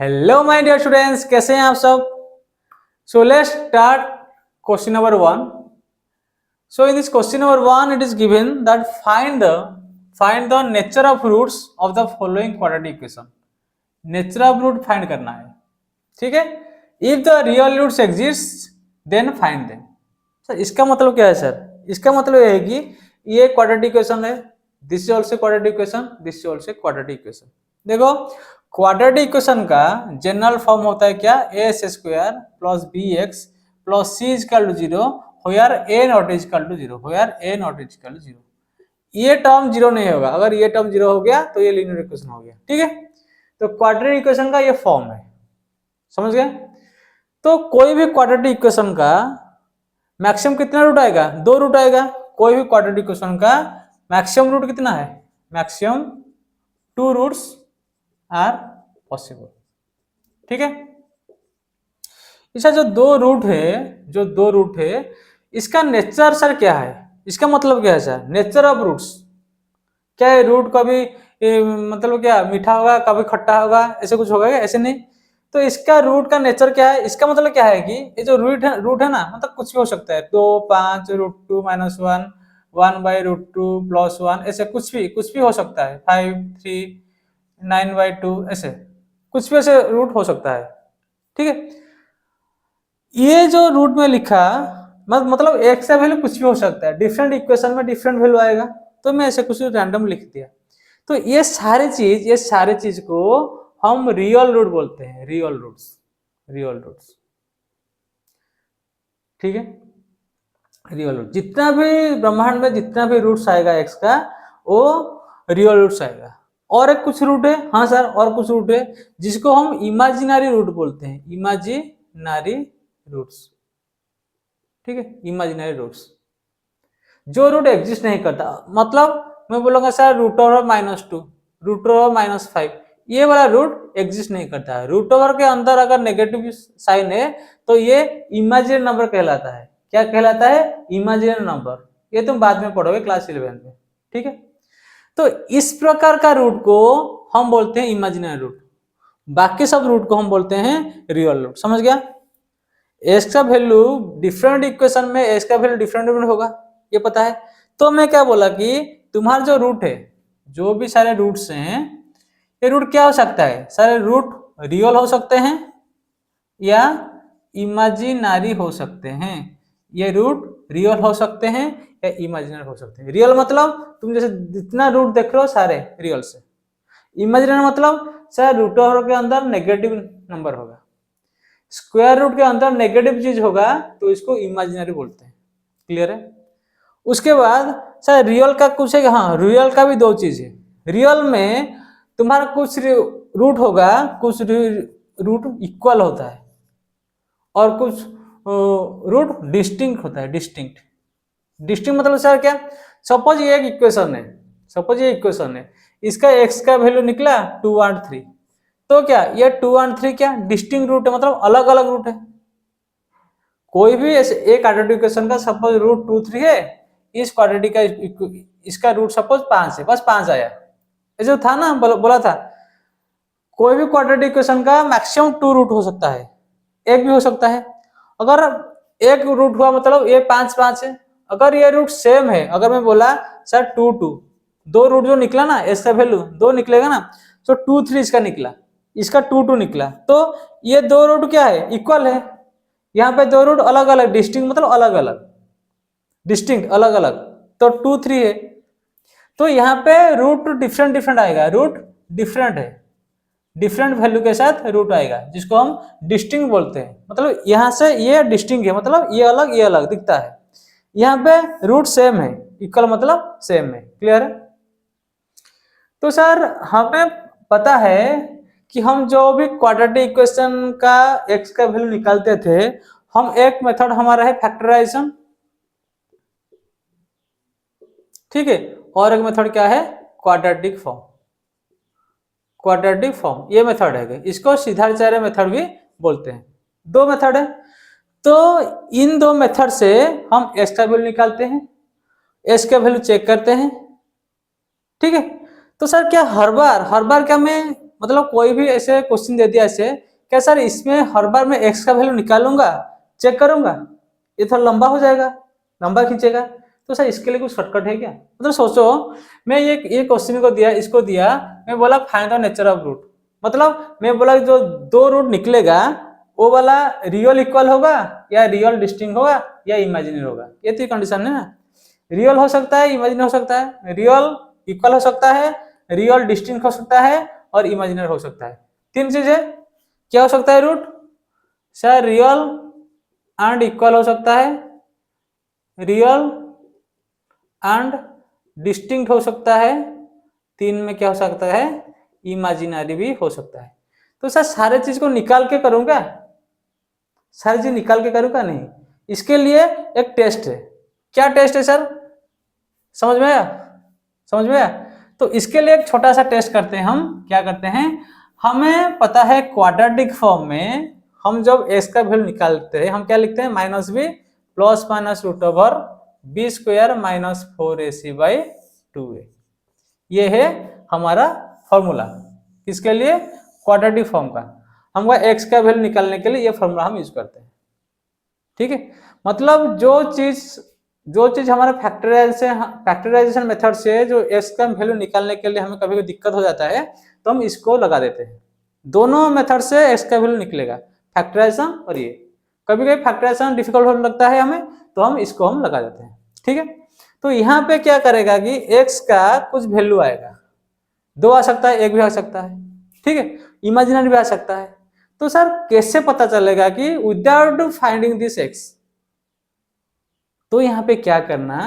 Hello my dear students, कैसे हैं आप सब। So let's start question number 1। So in this question number 1 it is given that find the nature of roots of the following quadratic equation। Nature of root find करना है, ठीक है। If the real roots exist then find them. Sir इसका मतलब क्या है sir? इसका मतलब यह है कि ये क्वाड्रेटिक इक्वेशन है, this is also quadratic equation, this is also quadratic equation. देखो क्वाड्रेटिक इक्वेशन का जनरल फॉर्म होता है क्या? A square plus B X plus C equal to 0 where A not equal to 0, where A not equal to 0। ये term 0 नहीं होगा, अगर ये टर्म 0 हो गया तो ये लीनियर इक्वेशन हो गया, ठीक है। तो क्वाड्रेटिक इक्वेशन का ये फॉर्म है, समझ गए। तो कोई भी क्वाड्रेटिक इक्वेशन का मैक्सिमम कितना रूट आएगा? 2 रूट आएगा। कोई भी क्वाड्रेटिक इक्वेशन का मैक्सिमम रूट कितना है? मैक्सिमम 2 रूट्स आर पॉसिबल, ठीक है। इसका जो दो रूट है इसका नेचर सर क्या है? इसका मतलब क्या है सर? नेचर ऑफ रूट्स क्या है? रूट कभी मतलब क्या मीठा होगा, कभी खट्टा होगा, ऐसे कुछ होगा क्या? ऐसे नहीं। तो इसका रूट का नेचर क्या है? इसका मतलब क्या है कि ये जो रूट है ना, मतलब कुछ भी हो सकता है। 2, 5, √2 - 1, 1/√2 + 1, ऐसे कुछ भी हो सकता है। 5, 3, 9/2, ऐसे कुछ भी ऐसे रूट हो सकता है, ठीक है। ये जो रूट में लिखा मतलब x का वैल्यू कुछ भी हो सकता है, डिफरेंट इक्वेशन में डिफरेंट वैल्यू आएगा, तो मैं ऐसे कुछ रैंडम लिख दिया। तो ये सारे चीज को हम रियल रूट बोलते हैं, रियल रूट्स, ठीक है। रियल रूट जितना भी ब्रह्मांड में जितना भी रूट्स आएगा x का, वो रियल रूट्स आएगा। और एक कुछ रूट है, हाँ सर, और कुछ रूट है जिसको हम इमेजिनरी रूट बोलते हैं, इमेजिनरी रूट्स, ठीक है। इमेजिनरी रूट्स जो रूट एग्जिस्ट नहीं करता, मतलब मैं बोलूंगा सर √2, √5, ये वाला रूट एग्जिस्ट नहीं करता है। रूट ओवर के अंदर अगर नेगेटिव साइन है तो ये इमेजिनरी नंबर कहलाता है। क्या कहलाता है? Imaginary number. ये तुम बाद में पढ़ोगे क्लास 11 में, ठीक है। तो इस प्रकार का रूट को हम बोलते हैं इमेजिनरी रूट, बाकी सब रूट को हम बोलते हैं रियल रूट, समझ गया। एस का वैल्यू डिफरेंट इक्वेशन में एस का वैल्यू डिफरेंट होगा, ये पता है। तो मैं क्या बोला कि तुम्हारा जो रूट है, जो भी सारे रूट्स हैं, ये रूट क्या हो सकता है? सारे रूट रियल हो सकते हैं या इमेजिनरी हो सकते हैं। ये रूट रियल हो सकते हैं या इमेजिनरी हो सकते हैं। रियल मतलब तुम जैसे जितना रूट देख रहे हो सारे रियल से। इमेजिनरी मतलब सर रूट ओवर के अंदर नेगेटिव नंबर होगा, स्क्वायर रूट के अंदर नेगेटिव चीज होगा तो इसको इमेजिनरी बोलते हैं, क्लियर है। उसके बाद सर रियल का कुछ है, हाँ रियल का भी 2 चीज है। रियल में तुम्हारा कुछ रूट होगा, कुछ रूट इक्वल होता है और कुछ रूट डिस्टिंक्ट होता है। डिस्टिंक्ट मतलब सर क्या? सपोज ये एक इक्वेशन है, इसका x का वैल्यू निकला 2 और 3, तो क्या ये 2 और 3 क्या डिस्टिंक्ट रूट है, मतलब अलग अलग रूट है। कोई भी ऐसे एक क्वाड्रेटिक इक्वेशन का सपोज √2, 3 है, इस क्वाड्रेटिक का इसका रूट सपोज 5 है, बस 5 आया, ऐसे था ना, बोला था। कोई भी क्वाड्रेटिक इक्वेशन का मैक्सिमम 2 रूट हो सकता है, एक भी हो सकता है। अगर एक रूट हुआ मतलब ये 5, 5 है। अगर ये रूट सेम है, अगर मैं बोला सर 2, 2, 2 रूट जो निकला ना, इसका वैल्यू 2 निकलेगा ना, तो 2, 3 इसका निकला, इसका 2, 2 निकला, तो ये 2 रूट क्या है? इक्वल है। यहाँ पे 2 रूट अलग अलग, डिस्टिंक्ट मतलब अलग अलग, तो 2, 3 है। तो यहाँ पे रूट डिफरेंट आएगा, रूट डिफरेंट है, डिफरेंट वैल्यू के साथ रूट आएगा, जिसको हम डिस्टिंक्ट बोलते हैं। मतलब यहाँ से ये डिस्टिंक्ट है, मतलब ये अलग दिखता है। यहाँ पे रूट सेम है, इक्वल मतलब सेम है, क्लियर है। तो सर हमें पता है कि हम जो भी क्वाड्रेटिक इक्वेशन का x का वैल्यू निकालते थे, हम एक मेथड हमारा है फैक्टराइजेशन, ठीक है, और एक मेथड क्या है? क्वाड्रेटिक फॉर्म, ये मेथड है, इसको सीधा-चारे मेथड भी बोलते हैं। 2 मेथड है। तो इन 2 मेथड से हम x का वैल्यू निकालते हैं, s का वैल्यू चेक करते हैं, ठीक है। तो सर क्या हर बार क्या मैं मतलब कोई भी ऐसे क्वेश्चन दे दिया ऐसे, क्या सर इसमें हर बार मैं x का वैल्यू निकालूंगा, चेक करूंगा, ये थोड़ा लंबा हो जाएगा, लंबा खींचेगा, तो सर इसके लिए कुछ शॉर्टकट है क्या? मतलब सोचो, मैं ये क्वेश्चन को दिया, इसको दिया, मैं बोला find the nature of root, मतलब मैं बोला जो दो रूट निकलेगा वो वाला रियल इक्वल होगा या रियल डिस्टिंक्ट होगा या इमेजिनरी होगा, ये तो कंडीशन है ना। रियल हो सकता है, इमेजिनरी हो सकता है, रियल इक्वल हो सकता है, रियल डिस्टिंक्ट हो सकता है और इमेजिनरी हो सकता है। तीन चीजें क्या हो सकता है root? Sir real and equal हो सकता है, रियल एंड डिस्टिंक्ट हो सकता है, तीन में क्या हो सकता है? इमेजिनरी भी हो सकता है। तो सर सारे चीज को निकाल के करूंगा, सारी चीज निकाल के करूंगा नहीं, इसके लिए एक टेस्ट है। क्या टेस्ट है सर? समझ में आया? समझ में आया? तो इसके लिए एक छोटा सा टेस्ट करते हैं हम। क्या करते हैं, हमें पता है क्वाड्रेटिक फॉर्म में हम जब s का वैल्यू निकालते हैं हम क्या लिखते हैं? Minus B plus minus root over B square minus 4ac by 2a। ये है हमारा फॉर्मूला किसके लिए? क्वाड्रेटिक फॉर्म का। हमको x का वैल्यू निकालने के लिए ये फॉर्मूला हम यूज करते हैं। ठीक है, मतलब जो चीज हमारा फैक्टराइजेशन मेथड से जो x का वैल्यू निकालने के लिए हमें कभी दिक्कत हो जाता है तो हम इसको लगा देते हैं। दोनों मेथड से x का वैल्यू निकलेगा, फैक्टराइजेशन और ये। कभी कभी फैक्टराइजेशन डिफिकल्ट होने लगता है हमें तो हम इसको हम लगा देते हैं। ठीक है, तो यहाँ पे क्या करेगा कि x का कुछ वैल्यू आएगा, 2 आ सकता है, 1 भी आ सकता है, ठीक है, इमेजिनरी भी आ सकता है। तो सर कैसे पता चलेगा कि विदाउट फाइंडिंग दिस x? तो यहाँ पे क्या करना,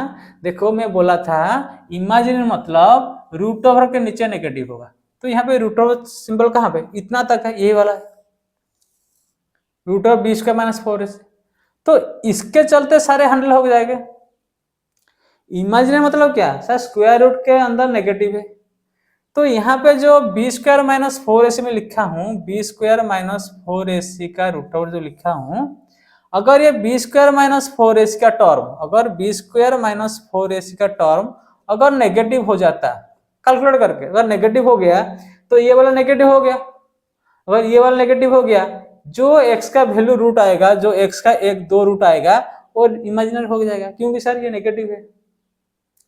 देखो मैं बोला था इमेजिनरी मतलब रूट ओवर के नीचे नेगेटिव होगा, तो यहाँ पे रूट ओवर सिंबल कहाँ पे? इतना तक है, ये वाला है, root over B square minus 4ac। तो इसके चलते सारे हैंडल हो जाएंगे। इमेजिनरी मतलब क्या सर? स्क्वायर रूट के अंदर नेगेटिव है, तो यहाँ पे जो बी स्क्वायर माइनस 4ac में लिखा हूँ, बी स्क्वायर माइनस 4ac का रूट ओवर जो लिखा हूँ, अगर ये बी स्क्वायर माइनस 4ac का टर्म, अगर बी स्क्वायर माइनस 4ac का टर्म अगर नेगेटिव हो जाता, कैलकुलेट करके अगर नेगेटिव हो गया तो ये वाला नेगेटिव हो गया, अगर ये वाला नेगेटिव हो गया, जो x का वैल्यू रूट आएगा, जो x का 1-2 रूट आएगा वो इमेजिनरी हो जाएगा, क्योंकि सर ये नेगेटिव है।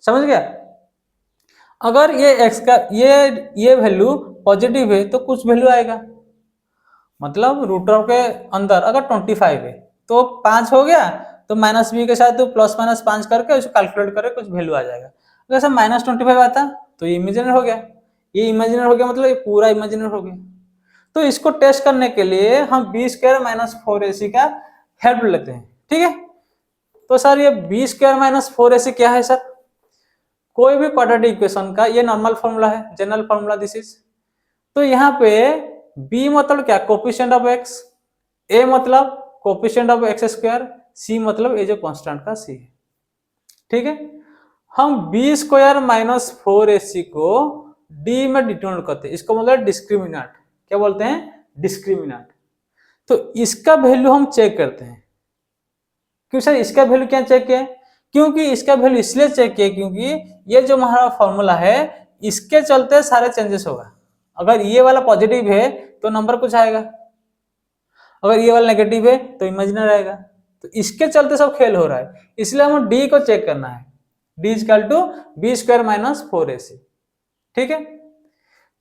समझ गया? अगर ये x का ये वैल्यू पॉजिटिव है तो कुछ वैल्यू आएगा, मतलब रूट ऑफ के अंदर अगर 25 है तो 5 हो गया, तो माइनस बी के साथ तो प्लस माइनस 5 करके उसको कैलकुलेट करके कुछ वैल्यू आ जाएगा। अगर सर माइनस 25 आता तो ये इमेजिनरी हो गया, ये इमेजिनरी हो गया, मतलब ये पूरा इमेजिनरी हो गया। तो इसको टेस्ट करने के लिए हम बी स्क्वायर माइनस 4ac का हेल्प लेते हैं। ठीक है, तो सर ये बी स्क्वायर माइनस 4ac क्या है सर? कोई भी क्वाड्रेटिक इक्वेशन का ये नॉर्मल फॉर्मूला है, जनरल फॉर्मूला दिस इज। तो यहाँ पे b मतलब क्या? कोफिशिएंट ऑफ x, a मतलब coefficient of x square, c मतलब ये जो कांस्टेंट का c है। ठीक है, हम बी स्क्वायर माइनस 4ac को d में डिनोट करते हैं, इसको मतलब डिस्क्रिमिनेंट। क्या बोलते हैं? डिस्क्रिमिनेंट। तो इसका वैल्यू हम चेक करते हैं। क्यों सर इसका वैल्यू क्या चेक किया? क्योंकि इसका वैल्यू इसलिए चेक किया क्योंकि ये जो हमारा फॉर्मूला है इसके चलते सारे चेंजेस होगा। अगर ये वाला पॉजिटिव है तो नंबर कुछ आएगा, अगर ये वाला नेगेटिव है तो इमेजिनरी आएगा, तो इसके चलते सब खेल हो रहा है, इसलिए हमें डी को चेक करना है, D equal to B square minus 4ac। ठीक है,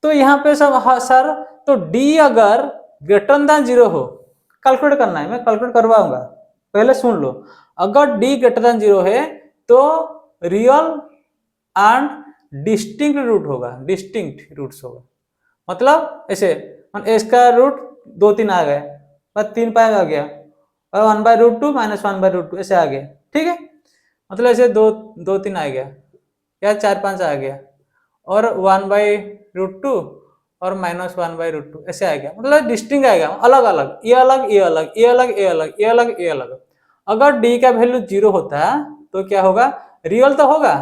तो यहाँ पे सब सर तो डी अगर ग्रेटर देन 0 हो, कैलकुलेट करना है, मैं कैलकुलेट करवाऊंगा, पहले सुन लो। अगर डी ग्रेटर देन 0 है तो रियल एंड डिस्टिंक्ट रूट होगा, डिस्टिंक्ट रूट्स होगा, मतलब ऐसे एस का रूट 2-3 आ गए, बस 3 पाए आ गया, और 1/√2 माइनस 1/√2 ऐसे आ गया। ठीक है, मतलब ऐसे 2-3 आ गया या 4-5 आ गया, और 1/√2 और माइनस 1/√2 ऐसे आ गया, मतलब डिस्टिंक्ट आएगा, अलग अलग, ये अलग, ये अलग, ये अलग, ये अलग, ये अलग, ये अलग। अगर डी का वैल्यू 0 होता तो क्या होगा? रियल तो होगा,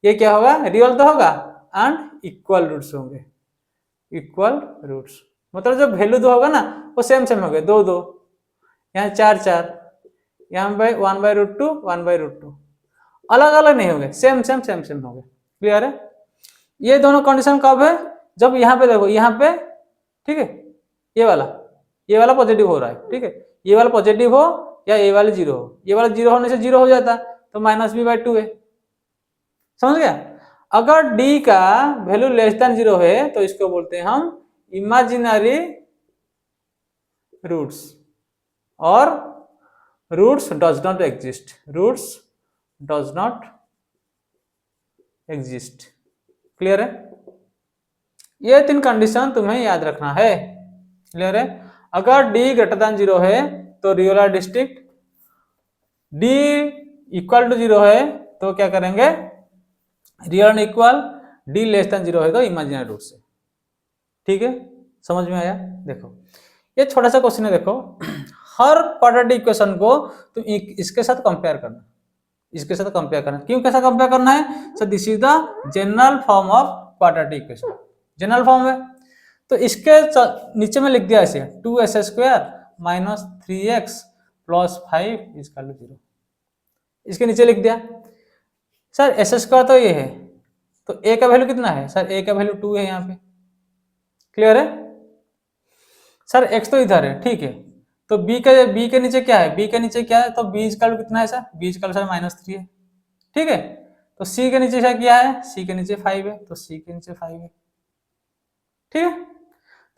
ये क्या होगा? रियल तो होगा एंड इक्वल रूट्स होंगे, इक्वल रूट्स मतलब जो वैल्यू 2 होगा ना वो सेम सेम हो गए, 2-2, यहाँ 4-4, यहाँ पे 1/√2 1/√2, अलग अलग नहीं होंगे, सेम सेम सेम सेम होंगे। क्लियर है? ये दोनों कंडीशन कब है? जब यहाँ पे देखो, यहाँ पे ठीक है ये वाला पॉजिटिव हो रहा है, ठीक है, ये वाला पॉजिटिव हो या ये वाला जीरो हो, ये वाला जीरो होने से जीरो हो जाता तो माइनस बी बाई टू है, समझ गया। अगर डी का वैल्यू लेस देन जीरो है तो इसको बोलते हैं हम इमेजिनरी रूट्स, और roots does not exist, roots does not exist. Clear है? ये 3 कंडीशन तुम्हें याद रखना है। क्लियर है? अगर डी ग्रेटर देन जीरो है तो रियल और distinct, D equal to zero है तो क्या करेंगे, real and equal, D less than zero है तो इमेजिनरी रूट से। ठीक है, समझ में आया? देखो ये छोटा सा क्वेश्चन है, देखो हर क्वाड्रेटिक इक्वेशन को तुम इसके साथ कंपेयर करना, इसके साथ कंपेयर करना। क्यों, कैसा कंपेयर करना है? So this is the general form of quadratic equation, general form है। तो इसके नीचे में लिख दिया ऐसे 2s² minus 3x plus 5 equal to 0, इसके नीचे लिख दिया। सर s² तो ये है, तो a का वैल्यू कितना है? सर a का वैल्यू 2 है यहाँ पे। क्लियर है? सर x तो इधर है, ठीक है, तो b के नीचे क्या है? b के नीचे क्या है? तो b इक्वल कितना है सर? b इक्वल सर -3 है, ठीक है। तो c के नीचे क्या है? c के नीचे 5 है, तो c के नीचे 5 है, ठीक है।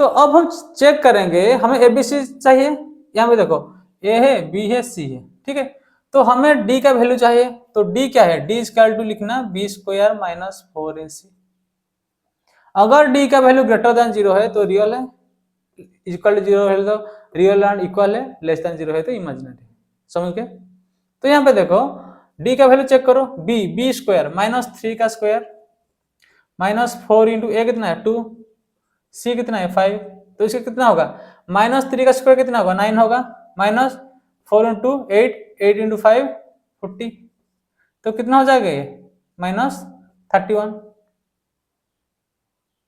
तो अब हम चेक करेंगे, हमें एबीसी चाहिए, यहाँ पे देखो a है, b है, c है, ठीक है। तो हमें d का वैल्यू चाहिए, तो d क्या है? d इक्वल टू लिखना b² माइनस 4ac। अगर d का वैल्यू ग्रेटर देन जीरो है तो रियल है, इक्वल टू जीरो है तो रियल एंड इक्वल है, लेस देन जीरो है तो इमेजिनरी, समझ गए? तो यहाँ पे देखो d का वैल्यू चेक करो, b² माइनस 3 का स्क्वायर माइनस 4 इंटू a कितना है 2, c कितना है 5, तो इसका कितना होगा? -3 का स्क्वायर कितना होगा? 9 होगा, माइनस 4 इंटू 8, 8 इंटू 5 40, तो कितना हो जाएगा ये? -31,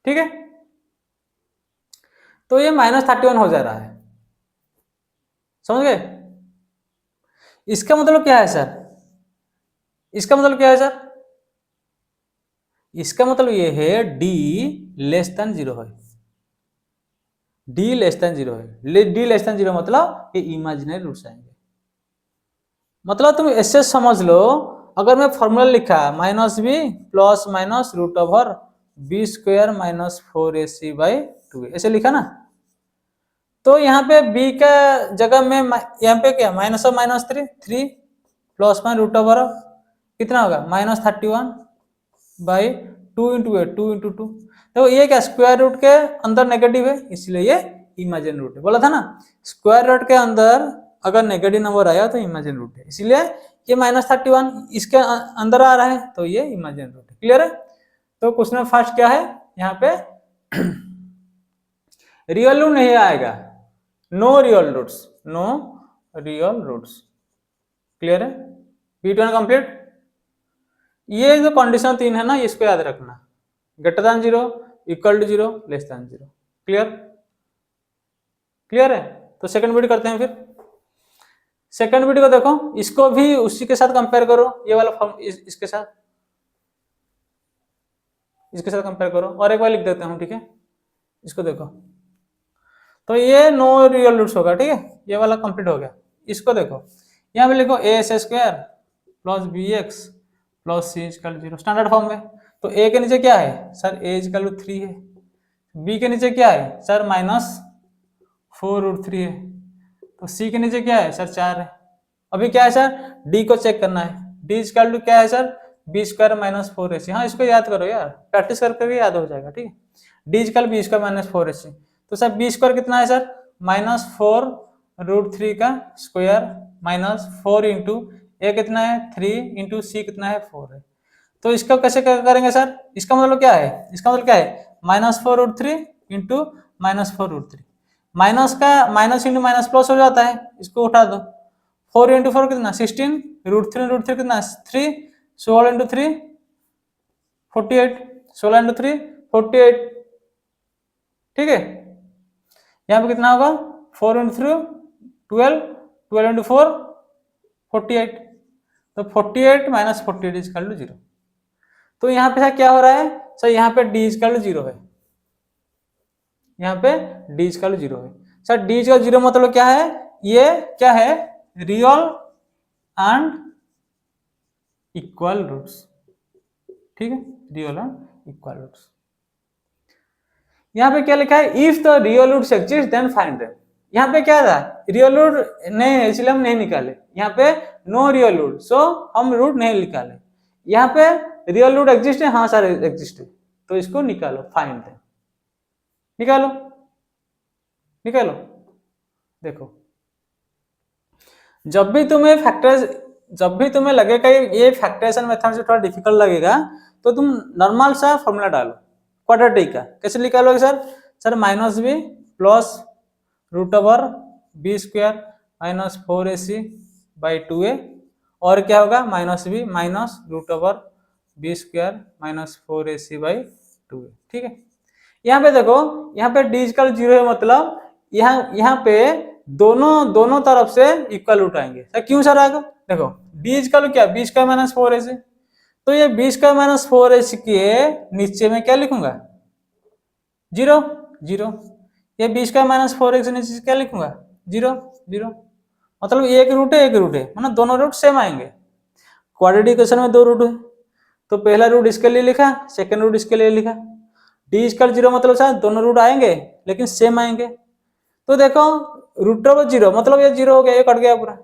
ठीक है। तो ये -31 हो जा रहा है, समझ गए? इसका मतलब क्या है सर? इसका मतलब क्या है सर? इसका मतलब ये है d लेस देन जीरो है, d लेस देन जीरो है, d लेस देन जीरो मतलब ये इमेजिनरी रूट्स आएंगे। मतलब तुम ऐसे समझ लो, अगर मैं फॉर्मूला लिखा -b plus minus root over b² minus 4ac by 2, ऐसे लिखा ना, तो यहाँ पे b का जगह में यहाँ पे क्या -3 प्लस में रूट ओवर कितना होगा -31 बाई 2 इंटू 8, 2 इंटू 2, तो ये क्या स्क्वायर रूट के अंदर नेगेटिव है, इसलिए ये इमेजिनरी रूट है। बोला था ना, स्क्वायर रूट के अंदर अगर नेगेटिव नंबर आया तो इमेजिनरी रूट है, इसलिए ये -31 इसके अंदर आ रहा है तो ये इमेजिनरी रूट है। क्लियर है? तो क्वेश्चन फर्स्ट क्या है यहाँ पे? रियल रूट नहीं आएगा, no real roots, no real roots. Clear है? B1 complete. ये जो कंडीशन 3 है ना, इसको याद रखना, greater than zero, equal to zero, less than zero. Clear? Clear है? तो सेकंड वीडियो करते हैं फिर। सेकंड वीडियो को देखो, इसको भी उसी के साथ कंपेयर करो, ये वाला फॉर्म इसके साथ कंपेयर करो, और एक बार लिख देता हूं, ठीक है। इसको देखो, तो ये नो रियल रूट्स होगा, ठीक है, ये वाला कंप्लीट हो गया। इसको देखो, यहाँ पे लिखो a² plus bx plus c equal 0, standard form में। तो a के नीचे क्या है सर? a इक्वल 3 है। b के नीचे क्या है सर? -4√3 है। तो c के नीचे क्या है सर? 4 है। अभी क्या है सर? d को चेक करना है, d इक्वल टू क्या है सर? b² minus 4ac। हाँ, इसको याद करो यार, प्रैक्टिस करके याद हो जाएगा, ठीक है। d equal b² minus 4ac, तो सर b² कितना है सर? -4√3 का स्क्वायर माइनस 4 इंटू a कितना है 3 इंटू c कितना है 4 है। तो इसका कैसे करेंगे सर? इसका मतलब क्या है? इसका मतलब क्या है? -4√3 इंटू -4√3, माइनस का माइनस इंटू माइनस प्लस हो जाता है, इसको उठा दो। 4 इंटू 4 कितना? 16, √3 कितना? 3, 16 इंटू 3 48, 16 इंटू 3 48, ठीक है। यहाँ पे कितना होगा? 4 इंटू 3 12, 12 इंटू 4 48, तो 48 माइनस 48 इक्वल टू 0। तो यहाँ पे क्या हो रहा है सर? यहाँ पे d इक्वल टू 0 है, यहाँ पे डी इक्वल टू 0 है। सर डी इक्वल 0 मतलब क्या है, ये क्या है, रियल एंड इक्वल रूट्स, ठीक है, रियल एंड इक्वल रूट्स। यहाँ पे क्या लिखा है, if the real roots exist then find them. यहाँ पे क्या था, रियल रूट नहीं, इसलिए हम नहीं निकाले, यहाँ पे नो रियल रूट, सो हम रूट नहीं निकाले। यहाँ पे रियल रूट एग्जिस्ट है, हाँ सर एग्जिस्ट है, तो इसको निकालो, फाइंड देम, निकालो निकालो। देखो जब भी तुम्हें लगेगा ये फैक्टराइजेशन मेथड से थोड़ा डिफिकल्ट लगेगा, तो तुम नॉर्मल सा फॉर्मूला डालो क्वाड्रेटिक का। कैसे निकालोगे sir, sir minus B plus root over B square minus 4ac by 2a, और क्या होगा minus B minus root over B square minus 4ac by 2a, ठीक है। यहाँ पे देखो, यहाँ पे डी इक्वल 0 है, मतलब यहाँ पे दोनों तरफ से इक्वल रूट आएंगे। सर क्यों सर आएगा, देखो डी इक्वल क्या, बी स्क्वायर माइनस 4ac, तो ये बी स्क्वायर माइनस 4ac के नीचे में क्या लिखूंगा, 0 0, ये बी स्क्वायर माइनस 4ac के नीचे क्या लिखूंगा, 0 0, मतलब एक रूट है मतलब दोनों रूट सेम आएंगे। क्वाड्रेटिक इक्वेशन में दो रूट है, तो पहला रूट इसके लिए लिखा, सेकंड रूट इसके लिए लिखा। डी इक्वल 0 मतलब शायद दोनों रूट आएंगे लेकिन सेम आएंगे। तो देखो रूट ओवर 0 मतलब ये 0 हो गया, ये कट गया पूरा,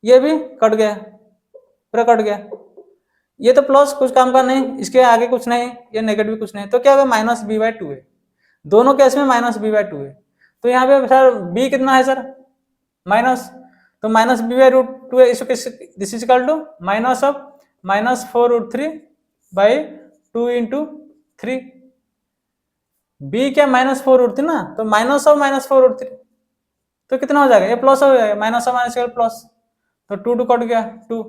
ये भी कट गया, पूरा कट गया, ये तो प्लस कुछ काम का नहीं, इसके आगे कुछ नहीं, ये नेगेटिव कुछ नहीं, तो क्या होगा माइनस बी बाई 2 है, दोनों केस में माइनस बी बाई 2 है। तो यहाँ पे सर बी कितना है सर, माइनस, तो माइनस बी बाई रूट 2 है, इसको this is equal to minus of minus 4 root 3 by 2 into 3, B क्या माइनस 4 रूट 3 ना, तो माइनस ऑफ माइनस 4 रूट 3, तो कितना हो जाएगा, ये प्लस हो जाएगा, माइनस ऑफ माइनस प्लस, तो 2 2 कट गया 2,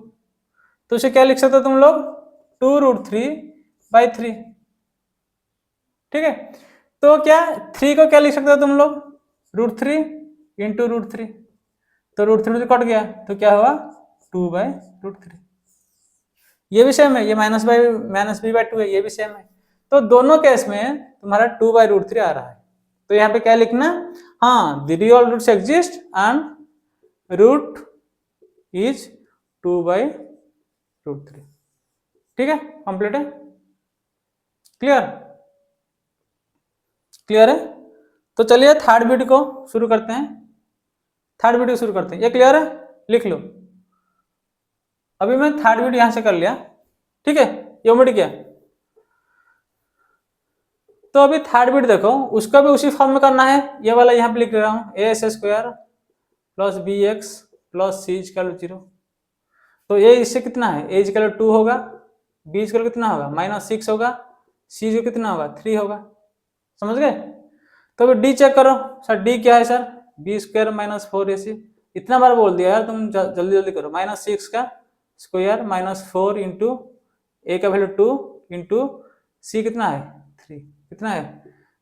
तो इसे क्या लिख सकते हो तुम लोग, 2 रूट 3 बाई 3, ठीक है। तो क्या 3 को क्या लिख सकते हो तुम लोग, रूट 3 इंटू रूट 3, तो रूट 3 कट गया, तो क्या हुआ 2 बाई रूट 3, ये भी सेम है, ये माइनस बी बाई 2 है, ये भी सेम है। तो दोनों केस में तुम्हारा 2 बाई रूट 3 आ रहा है, तो यहाँ पे क्या लिखना, हाँ the real roots exist and root is 2 by root 3, ठीक है, कंप्लीट है, क्लियर है। तो चलिए थर्ड वीडियो को शुरू करते हैं, ये क्लियर है, लिख लो। अभी मैं थर्ड वीडियो यहां से कर लिया, ठीक है, ये ओमिट किया। तो अभी थर्ड वीडियो देखो, उसका भी उसी फॉर्म में करना है, ये वाला यहाँ पे लिख रहा हूँ, A S square plus B X plus C equal 0। तो ए इससे कितना है, ए इक्वल 2 होगा, बी इक्वल कितना होगा माइनस 6 होगा, सी जो कितना होगा 3 होगा, समझ गए। तो अभी डी चेक करो, सर डी क्या है sir, B square minus 4ac, इतना बार बोल दिया यार तुम, जल्दी जल्दी करो, माइनस 6 का स्क्वायर माइनस 4 इंटू ए का वैल्यू 2 इंटू सी कितना है 3, कितना है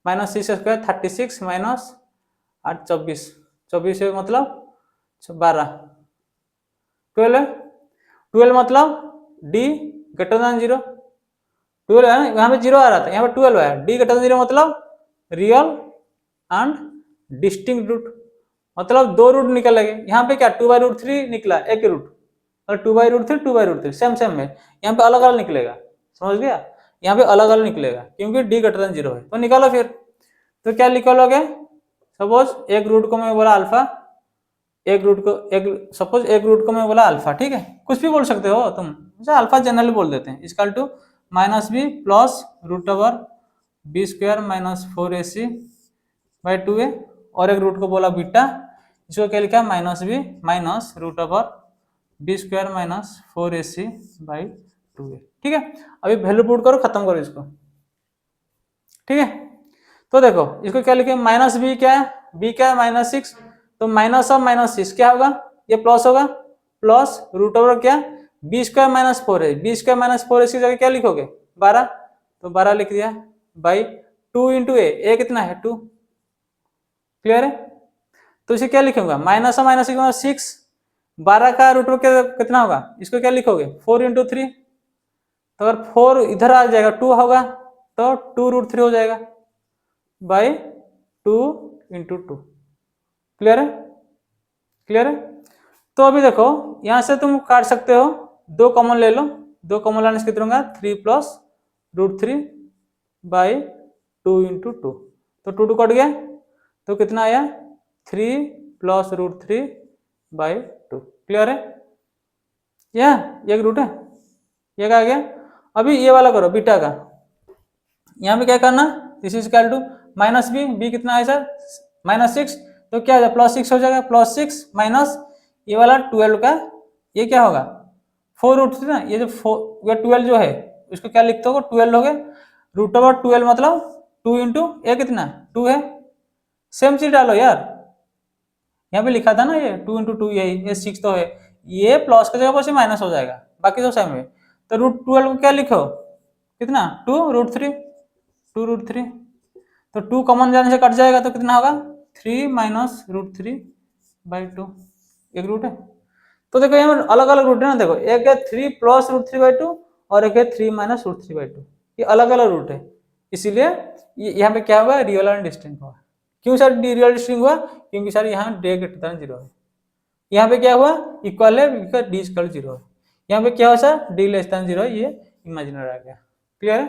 माइनस 6 स्क्वायर 36 माइनस 8 24, 24 है मतलब 12, 12 मतलब डी ग्रेटर देन 0, 12 है ना, यहाँ पे 0 आ रहा था, यहाँ पे 12 है, डी ग्रेटर देन 0 मतलब रियल एंड डिस्टिंक्ट रूट, मतलब दो रूट निकलेंगे। यहाँ पे क्या 2 बाई रूट 3 निकला, एक रूट, और 2 by root 3 2 by root 3 same है, यहाँ पे अलग अलग निकलेगा, समझ गया, यहाँ पे अलग अलग निकलेगा क्योंकि डी ग्रेटर देन 0 है। तो निकालो फिर, तो क्या निकालोगे, सपोज एक रूट को मैं बोला अल्फा, सपोज एक रूट को मैं बोला अल्फा, ठीक है, कुछ भी बोल सकते हो तुम, अल्फा जनरली बोल देते हैं, equal to minus B plus root over B square minus 4ac by 2a, और एक रूट को बोला बीटा, इसको क्या लिखा minus B minus root over B square minus 4ac by 2a, ठीक है। अभी वैल्यू पुट करो, खत्म करो इसको, ठीक है। तो देखो इसको क्या लिखे, माइनस बी क्या है, बी क्या है माइनस 6, तो माइनस ऑफ माइनस 6 क्या होगा, ये प्लस होगा, प्लस रूट ओवर क्या बी स्क्वायर माइनस 4 है, बी स्क्वायर माइनस 4 की जगह क्या लिखोगे 12, तो 12 लिख दिया बाई 2 इंटू ए कितना है 2, क्लियर है। तो इसे क्या लिखूंगा माइनस ऑफ माइनस 6, 12 का रूट ओवर कितना होगा, इसको क्या लिखोगे 4 इंटू 3, तो अगर 4 इधर आ जाएगा 2 होगा तो 2 रूट 3 हो जाएगा बाई 2 इंटू 2। क्लियर है? क्लियर है? तो अभी देखो यहां से तुम काट सकते हो, 2 कॉमन ले लो, 2 कॉमन लाने से कितना होगा 3 प्लस रूट 3 बाई 2 इंटू 2। तो 2 कट गया तो कितना आया 3 प्लस रूट 3 बाई 2। क्लियर है? ये एक रूट है, ये क्या आ गया। अभी ये वाला करो बीटा का, यहाँ पे क्या करना, this is equal to minus B कितना है सर -6, तो क्या हो जाएगा +6 हो जाएगा, +6 माइनस ये वाला 12 का, ये क्या होगा 4 रूट थ्री ना, ये जो 12 जो है इसको क्या लिखते हो 12 हो गए, √12 मतलब 2 इंटू ये कितना 2 है, सेम चीज डालो यार, यहाँ पे लिखा था ना ये 2 इंटू 2 यही, ये 6 तो है, ये प्लस की जगह पर से माइनस हो जाएगा, बाकी तो सेम है। तो √12 को क्या लिखो कितना 2 √3, 2 √3, तो 2 कॉमन जाने से कट जाएगा तो कितना होगा 3 माइनस √3 बाई 2, एक रूट है। तो देखो यहाँ अलग अलग रूट है ना, देखो एक है 3 प्लस √3 बाई 2 और एक है 3 माइनस √3 बाई 2, ये अलग अलग रूट है, इसीलिए यहाँ पे क्या हुआ रियल एंड डिस्टिंक्ट हुआ। क्यों सर रियल डिस्टिंक्ट हुआ, क्योंकि सर यहाँ डे ग्रेटर देन 0 है, यहाँ पे क्या हुआ इक्वल है बिकॉज डी इक्वल 0 है, यहाँ पे क्या हुआ सर डी लेस देन 0 है, ये इमेजिनरी आ गया। क्लियर है?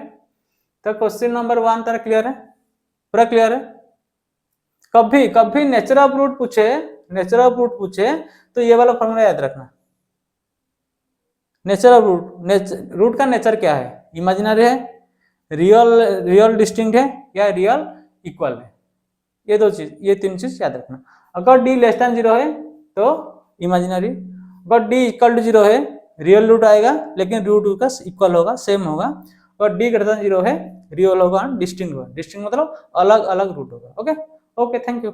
तो क्वेश्चन नंबर 1 तरह क्लियर है, पूरा क्लियर है। कभी कभी नेचर ऑफ रूट पूछे तो ये वाला फॉर्मूला याद रखना, नेचर ऑफ रूट का नेचर क्या है, इमेजिनरी है, रियल डिस्टिंक्ट है या रियल इक्वल है, ये 2 चीज, ये 3 चीज याद रखना। अगर डी लेस देन 0 है तो इमेजिनरी, अगर डी इक्वल टू 0 है रियल रूट आएगा लेकिन रूट का इक्वल होगा, सेम होगा, और डी ग्रेटर देन 0 है रियल होगा, डिस्टिंक्ट होगा, डिस्टिंक्ट मतलब अलग अलग रूट होगा। Okay okay, thank you.